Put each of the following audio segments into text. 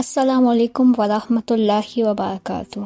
अस्सलाम वालेकुम वरहमतुल्लाहि वबरकातुह।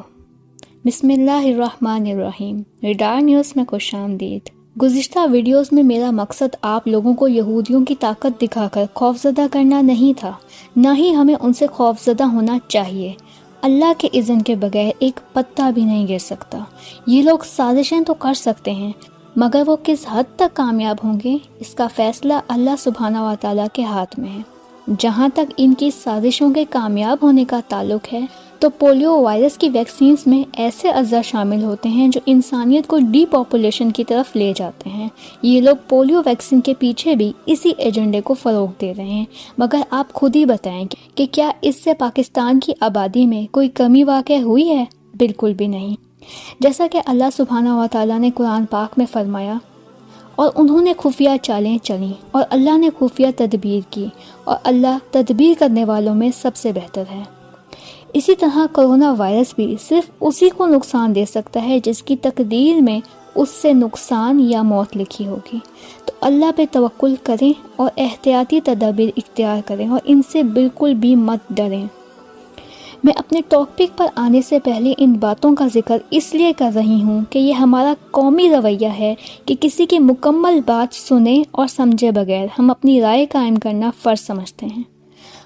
बिस्मिल्लाहिर्रहमानिर्रहीम। रिडार न्यूज़ में खुशामदीद। गुज़िश्ता वीडियोस में मेरा मकसद आप लोगों को यहूदियों की ताकत दिखाकर खौफज़दा करना नहीं था, ना ही हमें उनसे खौफज़दा होना चाहिए। अल्लाह के इज़्न के बगैर एक पत्ता भी नहीं गिर सकता। ये लोग साजिशें तो कर सकते हैं, मगर वो किस हद तक कामयाब होंगे, इसका फ़ैसला अल्लाह सुब्हाना व तआला के हाथ में है। जहाँ तक इनकी साजिशों के कामयाब होने का ताल्लुक है, तो पोलियो वायरस की वैक्सीन्स में ऐसे अज़ा शामिल होते हैं जो इंसानियत को डीपॉपुलेशन की तरफ ले जाते हैं। ये लोग पोलियो वैक्सीन के पीछे भी इसी एजेंडे को फ़रोग़ दे रहे हैं। मगर आप खुद ही बताएं कि क्या इससे पाकिस्तान की आबादी में कोई कमी वाक़ई हुई है? बिल्कुल भी नहीं। जैसा कि अल्लाह सुब्हाना व तआला ने कुरान पाक में फरमाया, और उन्होंने खुफिया चालें चली और अल्लाह ने खुफिया तदबीर की और अल्लाह तदबीर करने वालों में सबसे बेहतर है। इसी तरह कोरोना वायरस भी सिर्फ उसी को नुकसान दे सकता है जिसकी तकदीर में उससे नुकसान या मौत लिखी होगी। तो अल्लाह पे तवक्कुल करें और एहतियाती तदबीर इख्तियार करें और इनसे बिल्कुल भी मत डरें। मैं अपने टॉपिक पर आने से पहले इन बातों का जिक्र इसलिए कर रही हूँ कि ये हमारा कौमी रवैया है कि किसी की मुकम्मल बात सुने और समझे बगैर हम अपनी राय कायम करना फ़र्ज समझते हैं।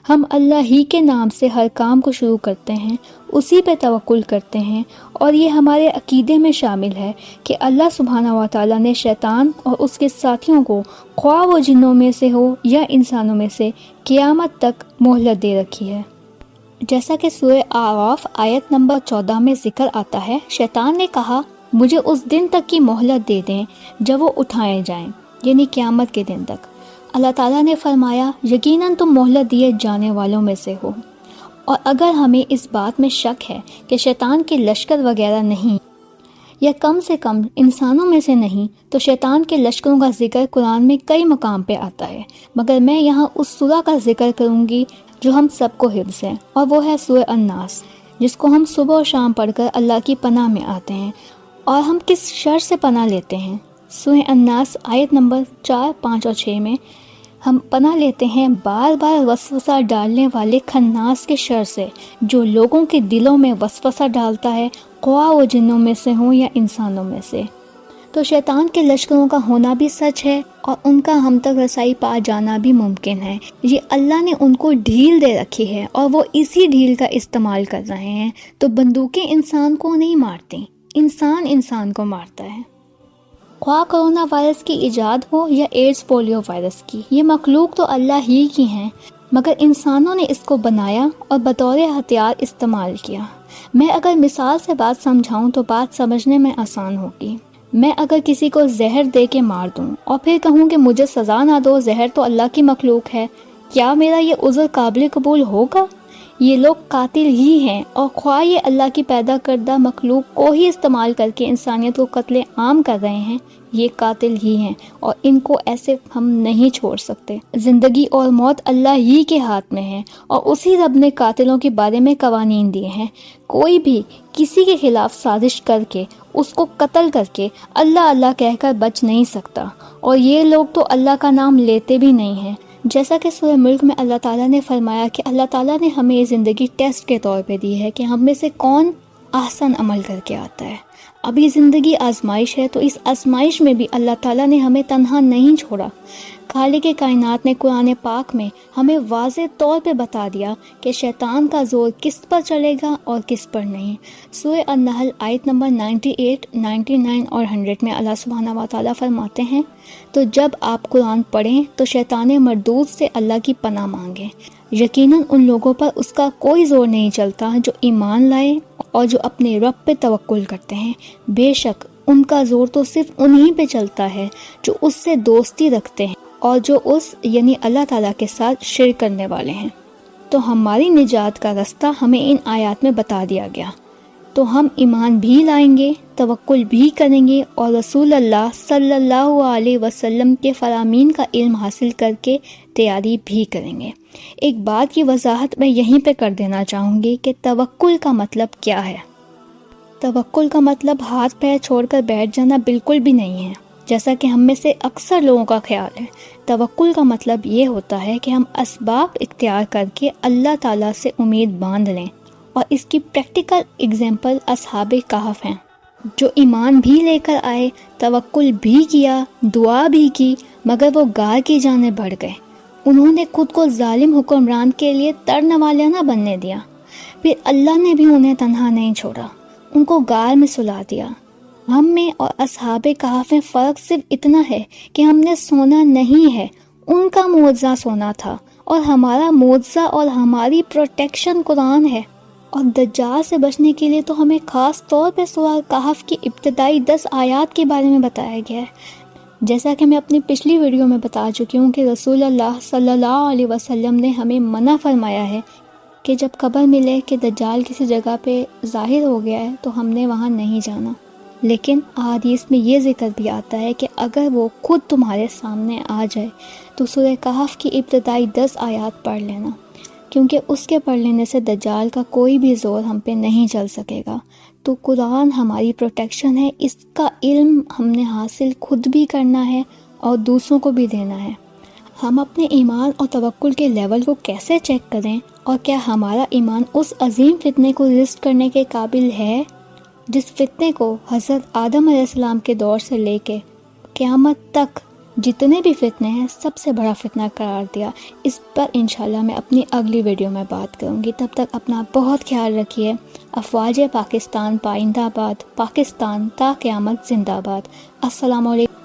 हम अल्लाह ही के नाम से हर काम को शुरू करते हैं, उसी पे तवक्कुल करते हैं, और ये हमारे अकीदे में शामिल है कि अल्लाह सुब्हाना व तआला ने शैतान और उसके साथियों को, ख्वाह वो जिन्नों में से हो या इंसानों में से, क़यामत तक मोहलत दे रखी है। जैसा कि सूरह आराफ आयत नंबर 14 में जिक्र आता है, शैतान ने कहा, मुझे उस दिन तक की मोहलत दे दें जब वो उठाए जाएं, यानी क़यामत के दिन तक। अल्लाह ताला ने फरमाया, यकीनन तुम मोहलत दिए जाने वालों में से हो। और अगर हमें इस बात में शक है कि शैतान के लश्कर वगैरह नहीं, या कम से कम इंसानों में से नहीं, तो शैतान के लश्करों का जिक्र कुरान में कई मकाम पे आता है। मगर मैं यहाँ उस सूरा का जिक्र करूँगी जो हम सबको हिफ्ज़ है, और वो है सूरह अन्नास, जिसको हम सुबह और शाम पढ़कर अल्लाह की पनाह में आते हैं। और हम किस शर से पनाह लेते हैं? सूरह अन्नास आयत नंबर 4, 5 और 6 में हम पनाह लेते हैं बार बार वसवसा डालने वाले खन्नास के शर से, जो लोगों के दिलों में वसवसा डालता है, ख्वाह वो जिन्नों में से हों या इंसानों में से। तो शैतान के लश्करों का होना भी सच है और उनका हम तक रसाई पा जाना भी मुमकिन है। ये अल्लाह ने उनको ढील दे रखी है और वो इसी ढील का इस्तेमाल कर रहे हैं। तो बंदूकें इंसान को नहीं मारती, इंसान इंसान को मारता है। ख्वाह कोरोना वायरस की इजाद हो या एड्स पोलियो वायरस की, ये मखलूक तो अल्लाह ही की हैं, मगर इंसानों ने इसको बनाया और बतौर हथियार इस्तेमाल किया। मैं अगर मिसाल से बात समझाऊं तो बात समझने में आसान होगी। मैं अगर किसी को जहर दे के मार दूं और फिर कहूं कि मुझे सज़ा ना दो, जहर तो अल्लाह की मखलूक है, क्या मेरा ये उज़्र काबिल कबूल होगा? ये लोग कातिल ही हैं, और ख्वाह ये अल्लाह की पैदा करदा मखलूक को ही इस्तेमाल करके इंसानियत को कत्ले आम कर रहे हैं, ये कातिल ही हैं और इनको ऐसे हम नहीं छोड़ सकते। ज़िंदगी और मौत अल्लाह ही के हाथ में है और उसी रब ने कातिलों के बारे में कवानीन दिए हैं। कोई भी किसी के खिलाफ साजिश करके उसको कत्ल करके अल्लाह अल्लाह कहकर बच नहीं सकता, और ये लोग तो अल्लाह का नाम लेते भी नहीं हैं। जैसा कि सूरह मुल्क में अल्लाह ताला ने फरमाया कि अल्लाह ताला ने हमें ये ज़िंदगी टेस्ट के तौर पे दी है कि हम में से कौन आसान अमल करके आता है। अब ये ज़िंदगी आजमाइश है, तो इस आजमाइश में भी अल्लाह ताला ने हमें तन्हा नहीं छोड़ा। खालिक के कायनात ने कुरान पाक में हमें वाज़े तौर पे बता दिया कि शैतान का जोर किस पर चलेगा और किस पर नहीं। सूरह अन-नहल आयत नंबर 98, 99 और 100 में अल्लाह सुब्हाना व तआला फरमाते हैं, तो जब आप कुरान पढ़ें तो शैतान मरदूद से अल्लाह की पनाह मांगें। यकीनन उन लोगों पर उसका कोई जोर नहीं चलता जो ईमान लाए और जो अपने रब पे तवक्कुल करते हैं। बेशक उनका जोर तो सिर्फ उन्हीं पे चलता है जो उससे दोस्ती रखते हैं और जो उस यानी अल्लाह ताला के साथ शिर्क करने वाले हैं। तो हमारी निजात का रास्ता हमें इन आयत में बता दिया गया। तो हम ईमान भी लाएंगे, तवक्कुल भी करेंगे और रसूल अल्लाह सल्लल्लाहु अलैहि वसल्लम के फरामीन का इल्म हासिल करके तैयारी भी करेंगे। एक बात की वजाहत मैं यहीं पे कर देना चाहूँगी कि तवक्कुल का मतलब क्या है। तवक्कुल का मतलब हाथ पैर छोड़कर बैठ जाना बिल्कुल भी नहीं है। جیسا کہ ہم میں سے اکثر لوگوں کا خیال ہے۔ توکل کا مطلب یہ ہوتا ہے کہ ہم اسباب اختیار کر کے اللہ تعالیٰ سے امید باندھ لیں، اور اس کی پریکٹیکل اگزامپل اصحاب کہف ہیں، جو ایمان بھی لے کر آئے، توکل بھی کیا، دعا بھی کی، مگر وہ غار کی جانب بڑھ گئے۔ انہوں نے خود کو ظالم حکمران کے لیے ترنوالیہ نہ بننے دیا، پھر اللہ نے بھی انہیں تنہا نہیں چھوڑا، ان کو غار میں سلا دیا۔ ہم میں اور اصحاب کہف میں فرق صرف اتنا ہے کہ ہم نے سونا نہیں ہے، ان کا معجزہ سونا تھا، اور ہمارا معجزہ اور ہماری پروٹیکشن قرآن ہے۔ اور دجال سے بچنے کے لیے تو ہمیں خاص طور پہ سورہ کہف کی ابتدائی 10 آیات کے بارے میں بتایا گیا ہے۔ جیسا کہ میں اپنی پچھلی ویڈیو میں بتا چکی ہوں کہ رسول اللہ صلی اللہ علیہ وسلم نے ہمیں منع فرمایا ہے کہ جب خبر ملے کہ دجال کسی جگہ پہ ظاہر ہو گیا ہے تو ہم نے وہاں نہیں جانا۔ لیکن احادیث میں یہ ذکر بھی آتا ہے کہ اگر وہ خود تمہارے سامنے آ جائے تو سورہ کہف کی ابتدائی 10 آیات پڑھ لینا، کیونکہ اس کے پڑھ لینے سے دجال کا کوئی بھی زور ہم پہ نہیں چل سکے گا۔ تو قرآن ہماری پروٹیکشن ہے، اس کا علم ہم نے حاصل خود بھی کرنا ہے اور دوسروں کو بھی دینا ہے۔ ہم اپنے ایمان اور توکل کے لیول کو کیسے چیک کریں، اور کیا ہمارا ایمان اس عظیم فتنے کو ریزسٹ کرنے کے قابل ہے جس فتنے کو حضرت آدم علیہ السلام کے دور سے لے کے قیامت تک جتنے بھی فتنے ہیں سب سے بڑا فتنہ قرار دیا؟ اس پر انشاءاللہ میں اپنی اگلی ویڈیو میں بات کروں گی۔ تب تک اپنا بہت خیال رکھیے۔ افواج پاکستان پائندہ باد، پاکستان تا قیامت زندہ باد۔ السلام علیکم۔